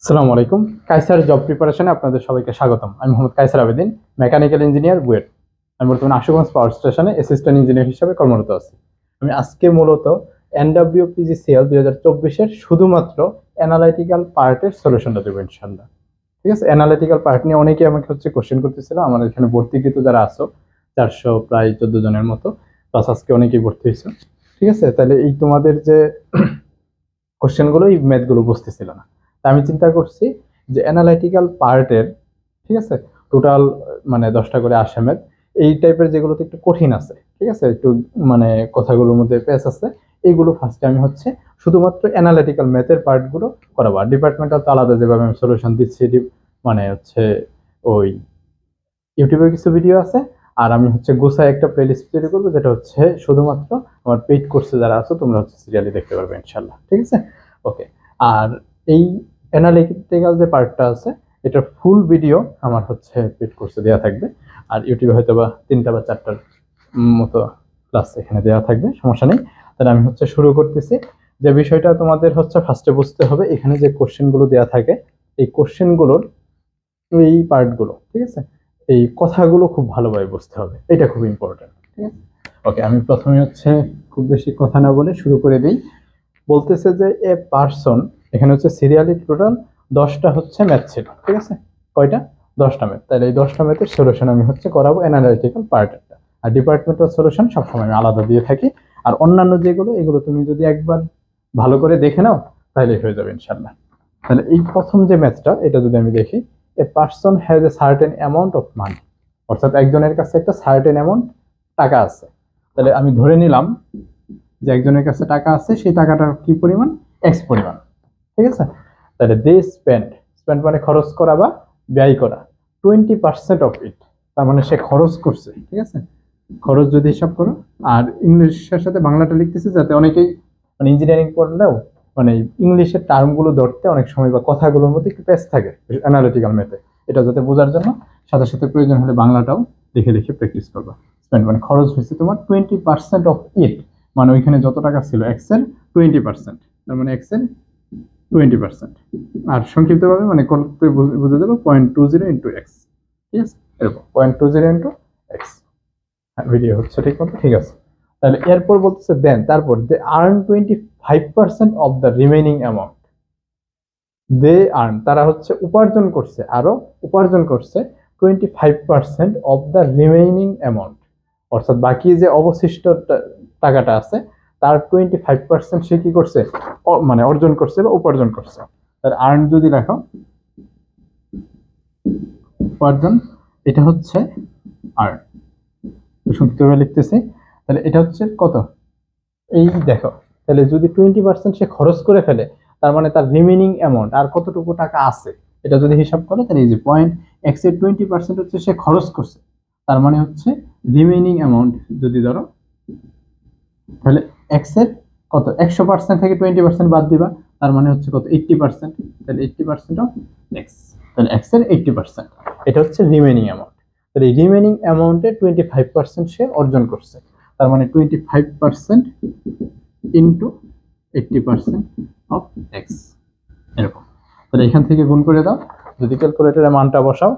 আসসালামু আলাইকুম। কায়সার জব প্রিপারেশনে আপনাদের সবাইকে স্বাগতম। আমি মোহাম্মদ কায়সার আবেদিন, মেকানিক্যাল ইঞ্জিনিয়ার, বুয়েট। আমি বর্তমানে আশুগঞ্জ পাওয়ার স্টেশনে অ্যাসিস্ট্যান্ট ইঞ্জিনিয়ার হিসেবে কর্মরত আছি। আমি আজকে মূলত NWPGCL 2024-এর শুধুমাত্র অ্যানালাইটিক্যাল পার্টের সলিউশনটা দেবো ইনশাআল্লাহ। ঠিক আছে, অ্যানালিটিক্যাল পার্ট নিয়ে অনেকেই আমাকে কোশ্চেন করতেছিল। আমার এখানে ভর্তিকৃত যারা আছো 414 জনের মতো, প্লাস আজকে অনেকেই ভর্তি হয়েছে। ঠিক আছে, তাহলে এই তোমাদের যে কোশ্চেনগুলো, এই ম্যাথগুলো বুঝতেছিল না, তা আমি চিন্তা করছি যে অ্যানালাইটিক্যাল পার্টের, ঠিক আছে, টোটাল মানে 10টা করে আসে ম্যাথ। এই টাইপের যেগুলোতে একটু কঠিন আছে, ঠিক আছে, একটু মানে কথাগুলোর মধ্যে প্যাচ আছে, এইগুলো ফার্স্টে আমি শুধুমাত্র অ্যানালিটিক্যাল ম্যাথের পার্টগুলো করাবো। আর ডিপার্টমেন্টাল তো আলাদা, যেভাবে আমি সলিউশন দিচ্ছি মানে ওই ইউটিউবে কিছু ভিডিও আছে। আর আমি গোছায় একটা প্লেলিস্ট তৈরি করবো, যেটা শুধুমাত্র আমার পেইড কোর্সে যারা আছো তোমরা সিরিয়ালি দেখতে পারবে ইনশাল্লাহ। ঠিক আছে, ওকে। আর এই অ্যানালিটিক্যাল যে পার্টটা আছে, এটার ফুল ভিডিও আমার পেইড কোর্সে দেওয়া থাকবে। আর ইউটিউবে হয়তো বা 3টা বা 4টার মতো ক্লাস এখানে দেওয়া থাকবে, সমস্যা নেই। তাহলে আমি শুরু করতেছি। যে বিষয়টা তোমাদের ফার্স্টে বুঝতে হবে, এখানে যে কোশ্চেনগুলো দেওয়া থাকে, এই কোশ্চেনগুলোর এই পার্টগুলো, ঠিক আছে, এই কথাগুলো খুব ভালোভাবে বুঝতে হবে, এটা খুব ইম্পর্টেন্ট। ঠিক আছে, ওকে। আমি প্রথমে খুব বেশি কথা না বলে শুরু করে দিই। বলতেছে যে এ পারসন, এখানে সিরিয়ালি টোটাল 10টা ম্যাথ ছিল, ঠিক আছে। কয়টা? 10টা ম্যাথ। তাহলে এই 10টা ম্যাথের সলিউশন আমি করাবো অ্যানালিটিক্যাল পার্টেরটা। আর ডিপার্টমেন্টাল সলিউশন সবসময় আমি আলাদা দিয়ে থাকি। আর অন্যান্য যেগুলো, এগুলো তুমি যদি একবার ভালো করে দেখে নাও তাহলে হয়ে যাবে ইনশাল্লাহ। তাহলে এই প্রথম যে ম্যাথটা, এটা যদি আমি দেখি, a person has a certain amount of money, অর্থাৎ একজনের কাছে একটা সার্টেন অ্যামাউন্ট টাকা আছে। তাহলে আমি ধরে নিলাম যে একজনের কাছে টাকা আছে, সেই টাকাটার কি পরিমাণ? এক্স পরিমাণ। ঠিক আছে, তাহলে দে স্পেন্ড, স্পেন্ড মানে খরচ করা বা ব্যয় করা, 20% অফ ইট, তার মানে সে খরচ করছে। ঠিক আছে, খরচ যদি হিসাব করো, আর ইংলিশের সাথে বাংলাটা লিখতেছে যাতে অনেকেই মানে ইঞ্জিনিয়ারিং পড়লেও মানে ইংলিশের টার্মগুলো ধরতে অনেক সময় বা কথাগুলোর মধ্যে একটু প্যাচ থাকে অ্যানালিটিক্যাল মেথে, এটা যাতে বোঝার জন্য সাথে সাথে প্রয়োজন হলে বাংলাটাও দেখে দেখে প্র্যাকটিস করবা। স্পেন্ড মানে খরচ হয়েছে তোমার 20% অফ ইট, মানে ওইখানে যত টাকা ছিল এক্সের 20%, তার মানে এক্সের 20%। আর সংক্ষিপ্তভাবে মানে করতে বুঝে দেবো 0.20 ইন্টু এক্স। ঠিক আছে, এরকম 0.20 ইন্টু এক্স। ভিডিও ঠিক মতো? ঠিক আছে। তাহলে এরপর বলতেছে দেন, তারপর they earn 25% of the remaining amount. They earn, তারা উপার্জন করছে, আরো উপার্জন করছে 25% অফ দ্য রিমেইনিং অ্যামাউন্ট, অর্থাৎ বাকি যে অবশিষ্ট টাকাটা আছে তার 25% সে কি করছে? মানে অর্জন করছে বা উপার্জন করছে। তার আর্ন যদি লেখো, উপার্জন, এটা আর্ন, সংক্ষিপ্তভাবে লিখতেছি। তাহলে এটা কত? এই দেখো, তাহলে যদি 20% সে খরচ করে ফেলে, তার মানে তার রিমেনিং অ্যামাউন্ট আর কতটুকু টাকা আছে, এটা যদি হিসাব করে, তাহলে এই যে পয়েন্ট এক্স এর 20% সে খরচ করছে, তার মানে রিমেনিং অ্যামাউন্ট যদি ধরো, তাহলে এক্স এর কত? 100% থেকে 20% বাদ দিবা, তার মানে কত? 80%। তাহলে 80% অফ এক্স, তাহলে এক্স এর 80%, এটা রিমেনিং অ্যামাউন্ট। তাহলে এই রিমেনিং অ্যামাউন্টে 25% সে অর্জন করছে, তার মানে 25% ইন্টু 80% অফ এক্স, এরকম। তাহলে এখান থেকে গুণ করে দাও, যদি ক্যালকুলেটরের মানটা বসাও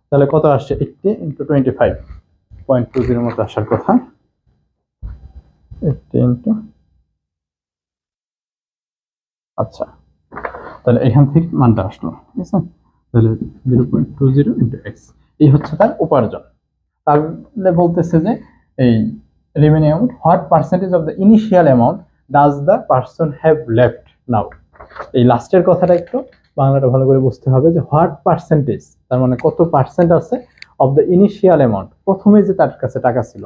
তাহলে কত আসছে? 80 ইন্টু 25, 0.20 মতো আসার কথা। 80 ইন্টু, আচ্ছা, তাহলে এখান থেকে মানটা আসলো, ঠিক আছে। তাহলে 0.20 ইন্টু এক্স, এই তার উপার্জন। তাহলে বলতেছে যে এই remaining amount, what percentage of the initial amount does the person have left now. এই লাস্টের কথাটা একটু বাংলাটা ভালো করে বুঝতে হবে, যে হোয়াট পার্সেন্টেজ, তার মানে কত পার্সেন্ট আছে, অফ দ্য ইনিশিয়াল অ্যামাউন্ট, প্রথমে যে তার কাছে টাকা ছিল,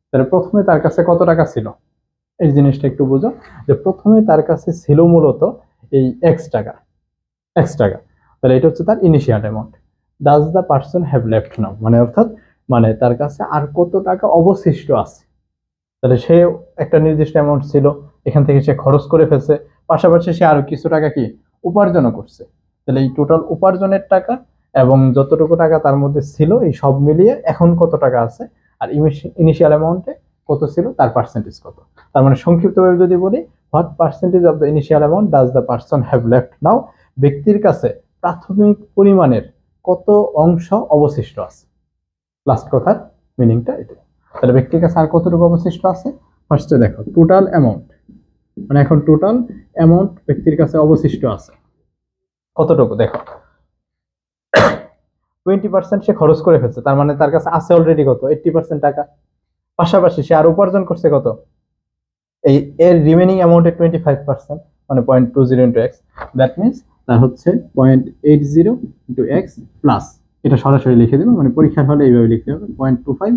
তাহলে প্রথমে তার কাছে কত টাকা ছিল, এই জিনিসটা একটু বুঝো। যে প্রথমে তার কাছে ছিল মূলত এই এক্স টাকা, এক্স টাকা, তাহলে এটা তার initial amount. Does the person have left now, মানে অর্থাৎ মানে তার কাছে আর কত টাকা অবশিষ্ট আছে। তাহলে সে একটা নির্দিষ্ট অ্যামাউন্ট ছিল, এখান থেকে সে খরচ করে ফেলছে, পাশাপাশি সে আরো কিছু টাকা কি উপার্জনও করছে। তাহলে এই টোটাল উপার্জনের টাকা এবং যতটুকু টাকা তার মধ্যে ছিল, এই সব মিলিয়ে এখন কত টাকা আছে, আর ইনিশিয়াল অ্যামাউন্টে কত ছিল, তার পার্সেন্টেজ কত। তার মানে সংক্ষিপ্তভাবে যদি বলি, what percentage of the initial amount does the person have left now, ব্যক্তির কাছে প্রাথমিক পরিমাণের কত অংশ অবশিষ্ট আছে। লাস্ট কথার মিনিংটা এটা। তাহলে ব্যক্তির কাছে আর কতটুকু অবশিষ্ট আছে? ফার্স্টে দেখো টোটাল অ্যামাউন্ট, মানে এখন টোটাল অ্যামাউন্ট ব্যক্তির কাছে অবশিষ্ট আছে কতটুকু। দেখো 20% সে খরচ করে ফেলছে, তার মানে তার কাছে আছে অলরেডি কত? 80% টাকা। পাশাপাশি সে আর উপার্জন করছে কত? এই এর রিমেনিং অ্যামাউন্টের 25%, মানে 0.20 ইন্টু এক্স, দ্যাট মিনস তার হচ্ছে 0.80 ইন্টু এক্স প্লাস, এটা সরাসরি লিখে দেবো, মানে পরীক্ষার হলে এইভাবে লিখতে হবে 0.25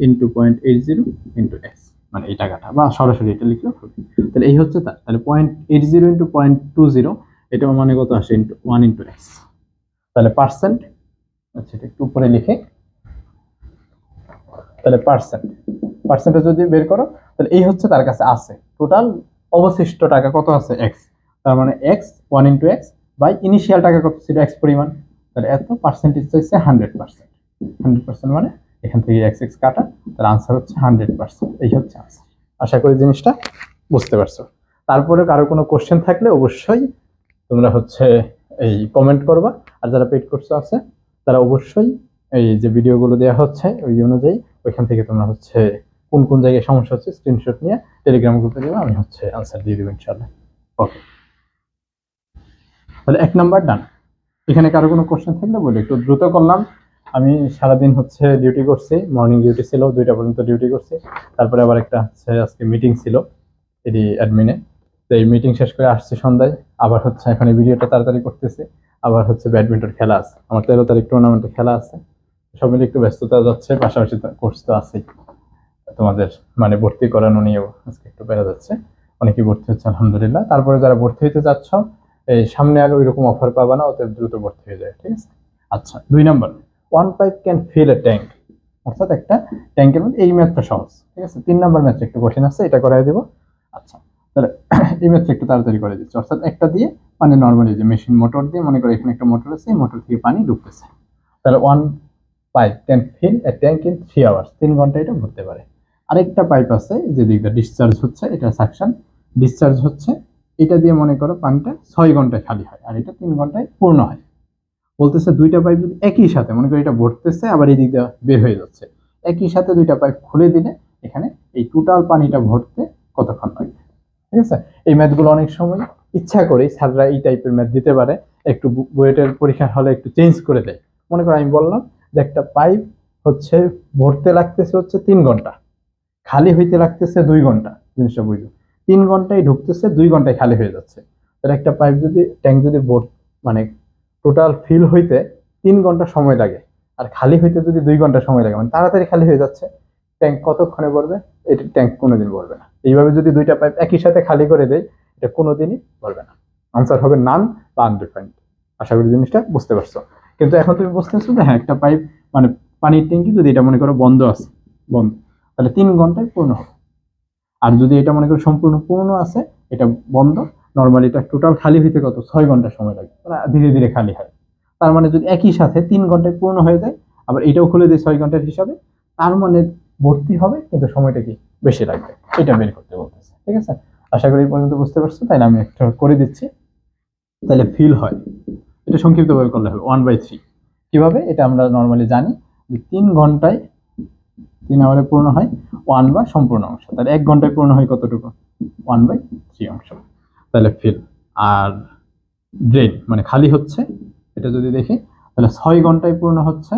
ইন্টু 0.80 ইন্টু এক্স, মানে এই টাকাটা, বা সরাসরি এটা লিখলেও হবে। তাহলে এই হচ্ছে তার, তাহলে 0.80 ইন্টু 0.20, এটা মানে কত আসে? Into 1 into x. তাহলে পার্সেন্ট, আচ্ছা এটা একটু উপরে লিখে, তাহলে পার্সেন্টেজ যদি বের করো, তাহলে এই হচ্ছে তার কাছে আছে টোটাল অবশিষ্ট টাকা কত আছে? এক্স। তার মানে X 1 into X by initial টাকা কত ছিল? এক্স পরিমাণ। তাহলে এত পার্সেন্টেজ চাইছে 100%। 100% মানে এখান থেকে এক্স এক্স কাটা, তার আনসার হচ্ছে 100%। এই হচ্ছে আনসার। আশা করি জিনিসটা বুঝতে পারছো। তারপরে কারো কোনো কোশ্চেন থাকলে অবশ্যই তোমরা হচ্ছে এই কমেন্ট করবা। আর যারা পেইড কোর্স আছে তারা অবশ্যই এই যে ভিডিওগুলো দেওয়া হচ্ছে ওই অনুযায়ী ওইখান থেকে তোমরা হচ্ছে কোন কোন জায়গায় সমস্যা হচ্ছে স্ক্রিনশট নিয়ে টেলিগ্রাম গ্রুপে দেবো, আমি হচ্ছে আনসার দিয়ে দেবো ইনশাআল্লাহ। ওকে, তাহলে 1 নাম্বার ডান। এখানে কারো কোনো কোশ্চেন থাকলে বলি, একটু দ্রুত করলাম। আমি সারাদিন হচ্ছে ডিউটি করছি, মর্নিং ডিউটি ছিল 2টা পর্যন্ত ডিউটি করছি, তারপরে আবার একটা হচ্ছে আজকে মিটিং ছিল এডি অ্যাডমিনে, তো এই মিটিং শেষ করে আসছি সন্ধ্যায়, আবার হচ্ছে এখন এই ভিডিওটা তাড়াতাড়ি করতেছি, আবার হচ্ছে ব্যাডমিন্টন খেলা আছে আমার, 13 তারিখ টুর্নামেন্টে খেলা আছে, সব মিলে একটু ব্যস্ততা যাচ্ছে, পাশাপাশি কোর্স তো আছেই, তোমাদের মানে ভর্তি করানো নিয়েও আজকে একটু বেড়া যাচ্ছে, অনেকেই ভর্তি হচ্ছে আলহামদুলিল্লাহ। তারপরে যারা ভর্তি হতে যাচ্ছ এই সামনে আর ওই রকম অফার পাবা না, অতএব দ্রুত ভর্তি হয়ে যায়, ঠিক আছে। আচ্ছা 2 number, 1 pipe can fill a tank, অর্থাৎ একটা ট্যাঙ্কের মধ্যে, এই ম্যাথটা সহজ, ঠিক আছে। 3 নাম্বার ম্যাথটা একটু কঠিন আছে, এটা করাই দেবো। আচ্ছা তাহলে এই ম্যাথটা একটু তাড়াতাড়ি করে দিচ্ছি, অর্থাৎ একটা দিয়ে মানে নর্মালি যে মেশিন মোটর দিয়ে, মনে করো এখানে একটা মোটর আছে, এই মোটর থেকে পানি ঢুকতেছে, তাহলে 1 pipe can fill a tank in 3 hours, 3 ঘন্টা এটা ভরতে পারে। আরেকটা পাইপ আছে যে দিকটা ডিসচার্জ হচ্ছে, এটা সাকশন ডিসচার্জ হচ্ছে, এটা দিয়ে মনে করো পানিটা 6 ঘন্টায় খালি হয়, আর এটা 3 ঘন্টায় পূর্ণ হয়। বলতেছে 2টা পাইপ যদি একই সাথে, মনে করো এটা ভরতেছে আবার এই দিক দিয়ে বের হয়ে যাচ্ছে, একই সাথে 2টা পাইপ খুলে দিলে এখানে এই টোটাল পানিটা ভরতে কতক্ষণ লাগবে, ঠিক আছে। এই ম্যাথগুলো অনেক সময় ইচ্ছা করে স্যাররা এই টাইপের ম্যাথ দিতে পারে, একটু বুয়েটের পরীক্ষার হলে একটু চেঞ্জ করে দেয়। মনে করো আমি বললাম যে একটা পাইপ হচ্ছে ভরতে লাগতেছে হচ্ছে 3 ঘন্টা, খালি হইতে লাগতেছে 2 ঘন্টা, জিনিসটা বুঝলো। 3 ঘন্টায় ঢুকতেছে, 2 ঘন্টায় খালি হয়ে যাচ্ছে। তাহলে একটা পাইপ যদি ট্যাঙ্ক যদি মানে টোটাল ফিল হইতে 3 ঘন্টা সময় লাগে, আর খালি হইতে যদি 2 ঘন্টা সময় লাগে, মানে তাড়াতাড়ি খালি হয়ে যাচ্ছে, ট্যাঙ্ক কতক্ষণে ভরবে? এটা ট্যাঙ্ক কোনোদিন ভরবে না। এইভাবে যদি 2টা পাইপ একই সাথে খালি করে দেয়, এটা কোনোদিনই ভরবে না। আনসার হবে নান বা আনডিফাইন্ড। আশা করি জিনিসটা বুঝতে পারছো। কিন্তু এখন তুমি বুঝতেছো যে হ্যাঁ একটা পাইপ মানে পানির ট্যাঙ্কি যদি এটা মনে করো বন্ধ আছে, বন্ধ, তাহলে 3 ঘন্টায় পূর্ণ হবে। আর যদি এটা মনে করো সম্পূর্ণ পূর্ণ আছে, এটা বন্ধ, নর্মালি এটা টোটাল খালি হইতে কত 6 ঘন্টা সময় লাগে, ধীরে ধীরে খালি হয়। তার মানে যদি একই সাথে 3 ঘন্টায় পূর্ণ হয়ে যায়, আবার এটাও খুলে দেয় 6 ঘন্টার হিসাবে, তার মানে ভর্তি হবে কিন্তু সময়টা কি বেশি লাগবে, এটা বের করতে বলতেছে, ঠিক আছে। আশা করি এই পর্যন্ত বুঝতে পারছো, তাই আমি একটা করে দিচ্ছি। তাহলে ফিল হয়, এটা সংক্ষিপ্তভাবে করলে হবে 1/3। কিভাবে? এটা আমরা নর্মালি জানি যে 3 ঘন্টায় 3 আওয়ারে পূর্ণ হয় 1 বা সম্পূর্ণ অংশ, তাহলে 1 ঘন্টায় পূর্ণ হয় কতটুকু? 1/3 অংশ। তাহলে ফিল। আর ড্রেন মানে খালি হচ্ছে, এটা যদি দেখি তাহলে 6 ঘন্টায় পূর্ণ হচ্ছে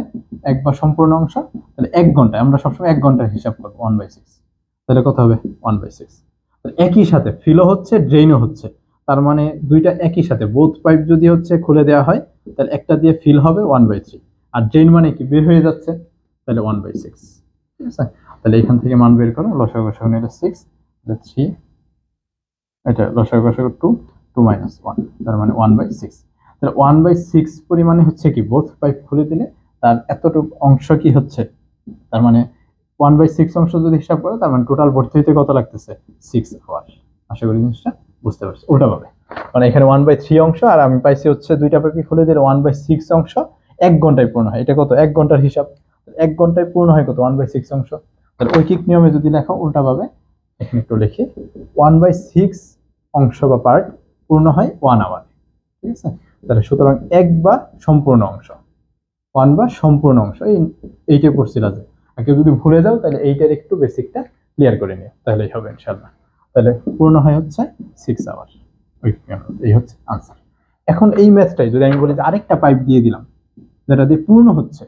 1 বা সম্পূর্ণ অংশ, তাহলে 1 ঘন্টায় আমরা সবসময় 1 ঘন্টার হিসাব করবো 1/6, তাহলে কত হবে? 1/6। একই সাথে ফিলও হচ্ছে ড্রেনও হচ্ছে, তার মানে 2টা একই সাথে, বোথ পাইপ যদি হচ্ছে খুলে দেওয়া হয়, তাহলে একটা দিয়ে ফিল হবে 1/3, আর ড্রেন মানে কি বের হয়ে যাচ্ছে, তাহলে 1/6, ঠিক আছে। তাহলে এখান থেকে মান বের করো, লসাগু গসাগু নিলে 6, 3, এটা লসাগু গসাগু 2, 2 - 1, তার মানে 1/6। তাহলে 1/6 পরিমাণে হচ্ছে কি বোথ পাইপ খুলে দিলে তার এতটুকু অংশ কি হচ্ছে, তার মানে 1/6 অংশ যদি হিসাব করো, তার মানে টোটাল ভর্তি হইতে কত লাগতেছে? 6 আওয়ার। আশা করি জিনিসটা বুঝতে পারছো। উল্টা পাবে, মানে এখানে 1/3 অংশ, আর আমি পাইছি হচ্ছে 2টা পাইপই খুলে দিলে 1/6 অংশ 1 ঘন্টায় পূর্ণ হয়, এটা কত? 1 ঘন্টার হিসাব, 1 ঘন্টায় পূর্ণ হয় কত? 1/6 অংশ। তাহলে ঐকিক নিয়মে যদি লেখো উল্টা পাবে, এখানে একটু লিখি 1/6 অংশ বা পার্ট পূর্ণ হয় 1 আওয়ার, ঠিক আছে। তাহলে সুতরাং 1 বা সম্পূর্ণ অংশ, 1 বা সম্পূর্ণ অংশ, এইটা পড়ছিল যে। আর কেউ যদি ভুলে যাও তাহলে এইটার একটু বেসিকটা ক্লিয়ার করে নিও, তাহলেই হবে ইনশাল্লাহ। তাহলে পূর্ণ হয় হচ্ছে 6 আওয়ার। এই হচ্ছে আনসার। এখন এই ম্যাথটাই যদি আমি বলি যে আরেকটা পাইপ দিয়ে দিলাম যেটা দিয়ে পূর্ণ হচ্ছে,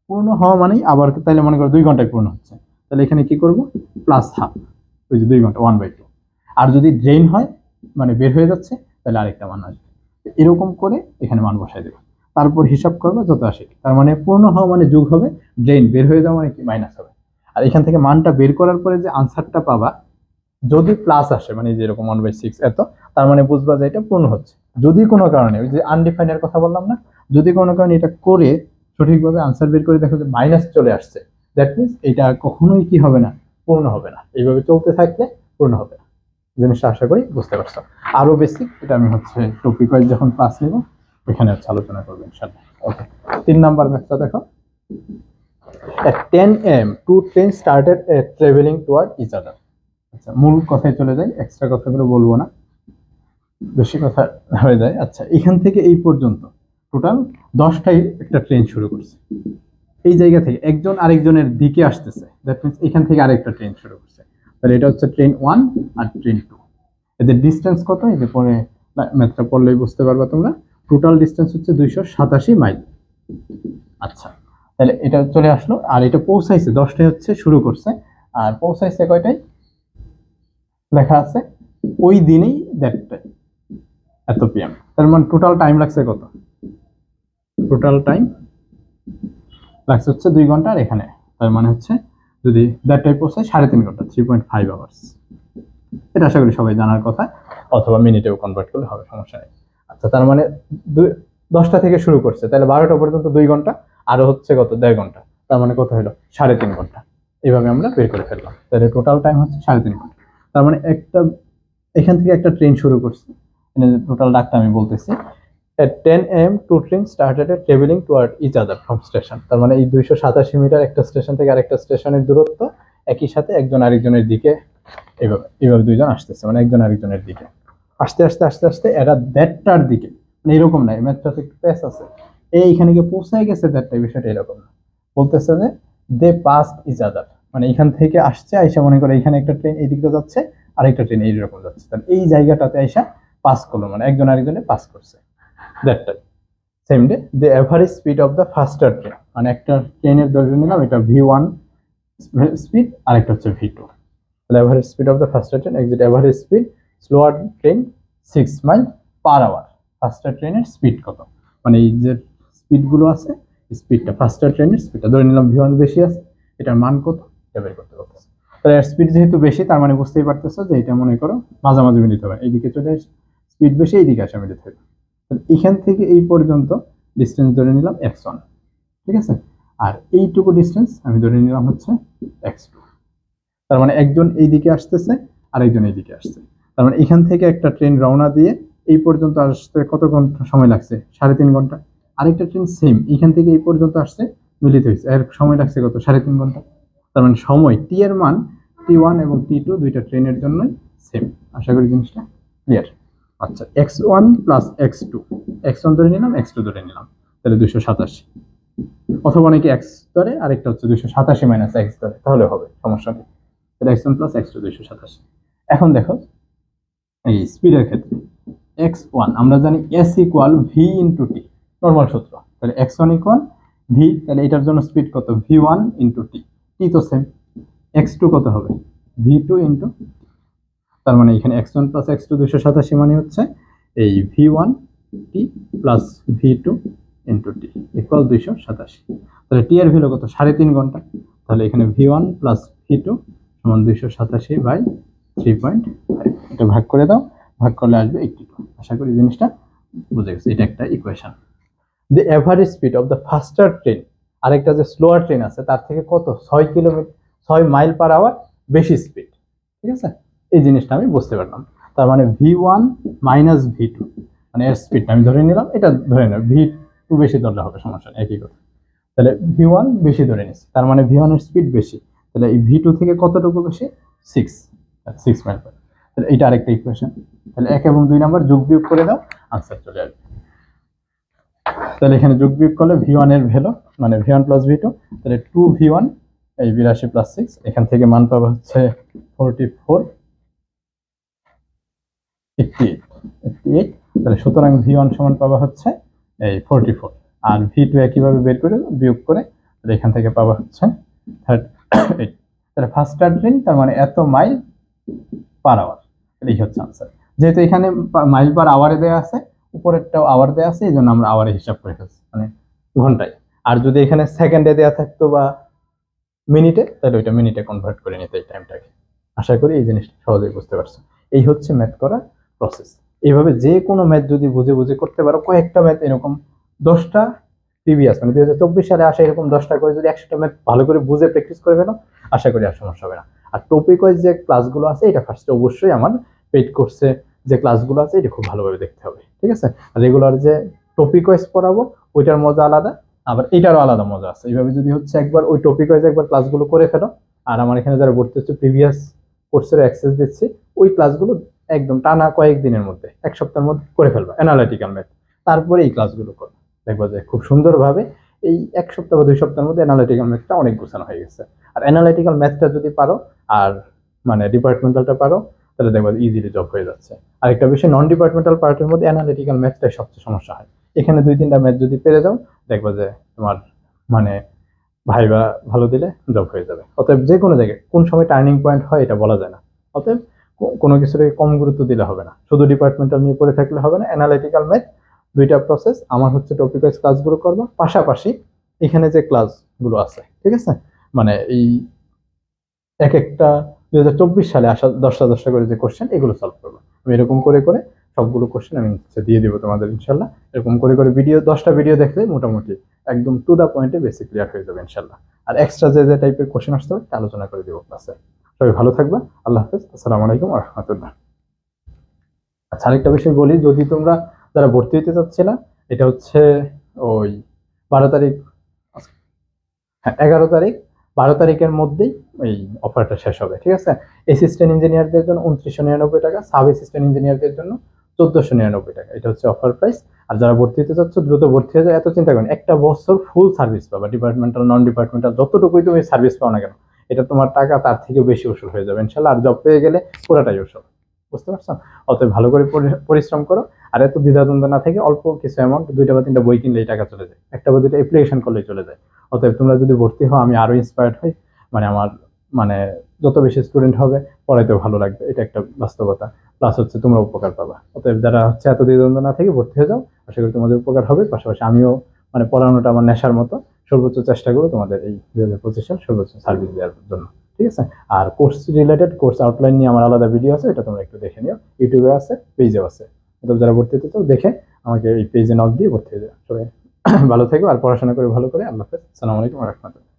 পূর্ণ হওয়া মানেই আবার তাহলে মনে করো 2 ঘন্টায় পূর্ণ হচ্ছে, তাহলে এখানে কি করব প্লাস হাফ, ওই যে 2 ঘন্টা 1/2। আর যদি ড্রেন হয় মানে বের হয়ে যাচ্ছে তাহলে আরেকটা মান আসবে, এরকম করে এখানে মান বসাই দেবে, তারপর হিসাব করবে যত আসে। তার মানে পূর্ণ হওয়া মানে যোগ হবে, ড্রেন বের হয়ে যাওয়া মানে কি মাইনাস হবে। আর এখান থেকে মানটা বের করার পরে যে আনসারটা পাবা, যদি প্লাস আসে মানে যেরকম 1/6 এত, তার মানে বুঝবা যে এটা পূর্ণ হচ্ছে। যদি কোনো কারণে ওই যে আনডিফাইনের কথা বললাম না, যদি কোনো কারণে এটা করে সঠিকভাবে আনসার বের করে দেখো যে মাইনাস চলে আসছে, দ্যাট মিনস এটা কখনোই কি হবে না, পূর্ণ হবে না। এইভাবে চলতে থাকলে পূর্ণ হবে না। জিনিসটা আশা করি বুঝতে পারছো। আরো বেসিক এটা আমি হচ্ছে টপিক ওয়াইজ যখন ক্লাস নিব এখানে হচ্ছে আলোচনা করবো ইনশাআল্লাহ। ওকে, 3 নাম্বার ম্যাথটা দেখো। At 10 a.m. two trains started traveling toward each other. আচ্ছা, মূল কথায় চলে যাই, এক্সট্রা কথাগুলো বলবো না, বেশি কথা হয়ে যায়। আচ্ছা, এখান থেকে এই পর্যন্ত টোটাল 10টাই একটা ট্রেন শুরু করছে। এই জায়গা থেকে একজন আরেকজনের দিকে আসতেছে, দ্যাট মিনস এখান থেকে আরেকটা ট্রেন শুরু করছে। তাহলে এটা হচ্ছে ট্রেন 1 আর ট্রেন 2। এদের ডিস্টেন্স কত, এই যে পরে ম্যাথটা পড়লেই বুঝতে পারবা তোমরা। টোটাল ডিস্টেন্স হচ্ছে 287 মাইল। আচ্ছা, তাহলে এটা চলে আসলো, আর এটা পৌঁছাইছে 10টায় হচ্ছে শুরু করছে, আর পৌঁছাইছে কয়টায় লেখা আছে ওই দিনেই দেড়টায় এত পিএম। তার মানে টোটাল টাইম লাগছে কত, টোটাল টাইম লাগছে হচ্ছে 2 ঘন্টা। আর এখানে তার মানে হচ্ছে যদি দেড়টায় পৌঁছায় 3.5 ঘন্টা, 3.5 আওয়ার্স। এটা আশা করি সবাই জানার কথা, অথবা মিনিটেও কনভার্ট করলে হবে, সমস্যা নেই। আচ্ছা, তার মানে 10টা থেকে শুরু করছে, তাহলে 12টা পর্যন্ত 2 ঘন্টা, আরো হচ্ছে কত 1.5 ঘন্টা, তার মানে কত হলো 3.5 ঘন্টা। এইভাবে আমরা বের করে ফেললাম, তাহলে টোটাল টাইম হচ্ছে 3.5 ঘন্টা। তার মানে একটা এখান থেকে একটা ট্রেন শুরু করছে, টোটাল ডাকটা আমি বলতেছি। At 10 a.m. two trains started traveling toward each other from station. তার মানে এই 287 মিটার একটা স্টেশন থেকে আরেকটা স্টেশনের দূরত্ব, একই সাথে একজন আরেকজনের দিকে এইভাবে এইভাবে দুইজন আসতেছে, মানে একজন আরেকজনের দিকে আস্তে আস্তে আস্তে আস্তে এরা দেড়টার দিকে, মানে এরকম নাই, ম্যাথটাতে একটু প্যাচ আছে, এইখানে গিয়ে পৌঁছায় গেছে দেড়টায়, বিষয়টা এরকম না। বলতেছে যে দে পাস্ট ইচ আদার, মানে এখান থেকে আসছে আইসা, মনে করে এখানে একটা ট্রেন এই দিকটা যাচ্ছে, আরেকটা ট্রেন এইরকম যাচ্ছে, তাহলে এই জায়গাটাতে আইসা পাস করলো, মানে একজন আরেকজনে পাস করছে দেড়টায়। Same day the average speed of the faster train, মানে একটা ট্রেনের দৈর্ঘ্য নিলাম, এটা V1 স্পিড, আরেকটা হচ্ছে V2। তাহলে average speed of the faster train exceeds average speed slower train 6 mile per hour. Faster ট্রেনের স্পিড কত, মানে এই যে স্পিডগুলো আছে, স্পিডটা ফাস্টার ট্রেনের স্পিডটা ধরে নিলাম V1 বেশি আছে, এটার মান কত এটা বের করতে পারতেছে। তাহলে স্পিড যেহেতু বেশি, তার মানে বুঝতেই পারতেছো যে এটা মনে করো মাঝামাঝি মিলিত হবে, এইদিকে চলে আসে স্পিড বেশি, এইদিকে আসে মিলিত হবে। এখান থেকে এই পর্যন্ত ডিস্টেন্স ধরে নিলাম x1, ঠিক আছে, আর এইটুকু ডিস্টেন্স আমি ধরে নিলাম হচ্ছে x2। তার মানে একজন এইদিকে আসতেছে আর একজন এইদিকে আসছে, তার মানে এখান থেকে একটা ট্রেন রওনা দিয়ে এই পর্যন্ত আসতে কত ঘন্টা সময় লাগছে, 3.5 ঘন্টা। আরেকটা ট্রেন সেম এখান থেকে এই পর্যন্ত আসছে, মিলিত হয়েছে, এর সময় লাগছে কত 3.5 ঘন্টা। তার মানে সময় টি এর মান T1 এবং T2 দুইটা ট্রেনের জন্যই সেম। আশা করি জিনিসটা ক্লিয়ার। আচ্ছা, x1 প্লাস x2, x1 ধরে নিলাম, x2 ধরে নিলাম, তাহলে 287, অথবা অনেকে x ধরে, আরেকটা হচ্ছে 287 মাইনাস x ধরে, তাহলে হবে, সমস্যা নেই। তাহলে x1 প্লাস x2 287। এখন দেখো এই স্পিডের ক্ষেত্রে x1 আমরা জানি s equal v into T, normal সূত্র। তাহলে x1 ইকুয়াল v, তাহলে এটার জন্য স্পিড কত v1 ইন্টু টি, টি তো সেম, x2 কত হবে v2 ইন্টু, তার মানে এখানে x1 প্লাস x2 287 মানে হচ্ছে এই v1 টি plus v2 into T equal 287। তাহলে টি এর ভ্যালু কত 3.5 ঘন্টা, তাহলে এখানে v1 প্লাস v2 সমান 287/3.5, এটা ভাগ করে দাও, ভাগ করলে আসবে 82। আশা করি জিনিসটা বুঝে গেছে, এটা একটা equation. The average speed of the faster train, আরেকটা যে স্লোয়ার ট্রেন আছে তার থেকে কত 6 মাইল পার আওয়ার বেশি স্পিড, ঠিক আছে, এই জিনিসটা আমি বুঝতে পারলাম। তার মানে V1 মাইনাস V2, মানে এর স্পিডটা আমি ধরে নিলাম, এটা ধরে নিলাম V2 বেশি ধরলে হবে, সমস্যা নেই, একই কথা। তাহলে V1 বেশি ধরে নিচ্ছি, তার মানে V1 এর স্পিড বেশি, তাহলে এই V2 থেকে কতটুকু বেশি 6 মাইল পার। তাহলে এটা আরেকটা ইকুয়েশন। তাহলে 1 এবং 2 নাম্বার যোগ বিয়োগ করে দাও, আনসার চলে আসবে। তাহলে এখানে যোগ বিয়োগ করলে V1 এর ভ্যালু মানে V1 প্লাস V2, তাহলে 2V1 এই 82 প্লাস 6, এখান থেকে মান পাবো হচ্ছে 44 88 তাহলে সুতরাং V1 সমান পাবা হচ্ছে এই 44, আর V2 একইভাবে বের করে বিয়োগ করে তাহলে এখান থেকে পাবা হচ্ছে 38। তাহলে ফার্স্ট স্টার্টিং তার মানে এত মাইল পার আওয়ার, এই হচ্ছে আনসার। যেহেতু এখানে মাইল পার আওয়ারে দেওয়া আছে, উপরেরটাও আওয়ার দেওয়া আছে, এই জন্য আমরা আওয়ারে হিসাব করে ফেলছি মানে ঘন্টায়। আর যদি এখানে সেকেন্ডে দেওয়া থাকতো বা মিনিটে, তাহলে ওইটা মিনিটে কনভার্ট করে নিতে এই টাইমটাকে। আশা করি এই জিনিসটা সহজেই বুঝতে পারছো। এই হচ্ছে ম্যাথ করার প্রসেস। এইভাবে যে কোনো ম্যাথ যদি বুঝে বুঝে করতে পারো, কয়েকটা ম্যাথ এরকম 10টা প্রিভিয়াস মানে 2024 সালে আসে এরকম 10টা করে যদি 100টা ম্যাথ ভালো করে বুঝে প্র্যাকটিস করে ফেলো, আশা করি আর সমস্যা হবে না। আর টপিক ওয়াইজ যে ক্লাসগুলো আছে, এটা ফার্স্টে অবশ্যই আমার পেইড কোর্সে যে ক্লাসগুলো আছে এটা খুব ভালোভাবে দেখতে হবে, ঠিক আছে? আর রেগুলার যে টপিক ওয়াইজ পড়াবো ওইটার মজা আলাদা, আবার এটারও আলাদা মজা আছে। এইভাবে যদি হচ্ছে একবার ওই টপিক ওয়াইজ একবার ক্লাসগুলো করে ফেলো, আর আমার এখানে যারা ভর্তি হচ্ছে প্রিভিয়াস কোর্সের অ্যাক্সেস দিচ্ছি, ওই ক্লাসগুলো একদম টানা কয়েকদিনের মধ্যে, এক সপ্তাহের মধ্যে করে ফেলবা অ্যানালিটিক্যাল ম্যাথ, তারপরে এই ক্লাসগুলো করো, দেখবা যে খুব সুন্দরভাবে এই 1 সপ্তাহ বা 2 সপ্তাহের মধ্যে অ্যানালিটিক্যাল ম্যাথটা অনেক গোছানো হয়ে গেছে। আর অ্যানালিটিক্যাল ম্যাথটা যদি পারো আর মানে ডিপার্টমেন্টালটা পারো, তাহলে দেখবা ইজিলি জব হয়ে যাচ্ছে। আর একটা বিষয়, নন ডিপার্টমেন্টাল পার্টের মধ্যে অ্যানালিটিক্যাল ম্যাথটাই সবচেয়ে সমস্যা হয়। এখানে 2-3টা ম্যাথ যদি পেরে যাও, দেখবা যে তোমার মানে ভাইবা ভালো দিলে জব হয়ে যাবে। অতএব যে কোনো জায়গায় কোন সময় টার্নিং পয়েন্ট হয় এটা বলা যায় না। অতএব কোনো কিছুকে কম গুরুত্ব দিলে হবে না, শুধু ডিপার্টমেন্টাল নিয়ে পড়ে থাকলে হবে না। অ্যানালিটিক্যাল ম্যাথ দুইটা প্রসেস, আমার হচ্ছে টপিক ওয়াইজ ক্লাসগুলো করবো, পাশাপাশি এখানে যে ক্লাসগুলো আছে, ঠিক আছে, মানে এই এক একটা 2024 সালে আসা 10টা করে যে কোশ্চেন, এগুলো সলভ করবো আমি। এরকম করে করে সবগুলো কোশ্চেন আমি দিয়ে দিব তোমাদের ইনশাল্লাহ। এরকম করে করে ভিডিও 10টা ভিডিও দেখলে মোটামুটি একদম টু দা পয়েন্টে বেসিক ক্লিয়ার হয়ে যাবে ইনশাল্লাহ। আর এক্সট্রা যে যে টাইপের কোশ্চেন আসতে হবে আলোচনা করে দিব ক্লাসে। সবাই ভালো থাকবা, আল্লাহ হাফেজ, আসসালামু আলাইকুম ওয়া রাহমাতুল্লাহ। আচ্ছা, আরেকটা বিষয় বলি, যদি তোমরা যারা ভর্তি হতে চাচ্ছে না, এটা হচ্ছে ওই 12 তারিখ, হ্যাঁ 11 তারিখ, 12 তারিখের মধ্যেই এই অফারটা শেষ হবে, ঠিক আছে? অ্যাসিস্ট্যান্ট ইঞ্জিনিয়ারদের জন্য 2999 টাকা, সাব অ্যাসিস্ট্যান্ট ইঞ্জিনিয়ারদের জন্য 1499 টাকা, এটা হচ্ছে অফার প্রাইস। আর যারা ভর্তি হতে চাচ্ছ দ্রুত ভর্তি হয়ে যায়, এত চিন্তা করেন, একটা বছর ফুল সার্ভিস পাবা, ডিপার্টমেন্টাল নন ডিপার্টমেন্টাল যতটুকুই তুমি সার্ভিস পাও না কেন, এটা তোমার টাকা তার থেকে বেশি উসুল হয়ে যাবে ইনশাল্লাহ। আর জব পেয়ে গেলে পুরোটাই উসুল, বুঝতে পারছো? অতএব ভালো করে পরিশ্রম করো, আর এত দ্বিধাদ্বন্দ্ব না থেকে অল্প কিছু অ্যামাউন্ট, 2টা বা 3টা বই কিনলেই টাকা চলে যায়, একটা বা 2টা অ্যাপ্লিকেশন করলেই চলে যায়। অতএব তোমরা যদি ভর্তি হও, আমি আরো ইন্সপায়ার্ড হই, মানে আমার মানে যত বেশি স্টুডেন্ট হবে পড়াইতেও ভালো লাগবে, এটা একটা বাস্তবতা। প্লাস হচ্ছে তোমরা উপকার পাবা। অতএব যারা হচ্ছে এত দ্বিধাদ্বন্দ্ব না থেকে ভর্তি হয়ে যাও, আশা করি তোমাদের উপকার হবে। পাশাপাশি আমিও মানে পড়ানোটা আমার নেশার মতো, সর্বোচ্চ চেষ্টা করবো তোমাদের এই 2025 সাল সর্বোচ্চ সার্ভিস দেওয়ার জন্য, ঠিক আছে? আর কোর্স রিলেটেড কোর্স আউটলাইন নিয়ে আমার আলাদা ভিডিও আছে, এটা তোমরা একটু দেখে নিও, ইউটিউবে আছে, পেজেও আছে। অতএব যারা ভর্তি হতে চাও দেখে আমাকে এই পেজে নক দিয়ে ভর্তি হয়ে যাও। সবাই ভালো থেকো আর পড়াশোনা করে ভালো করে। আল্লাহ হাফেজ, আসসালামু আলাইকুম ওয়া রাহমাতুল্লাহ।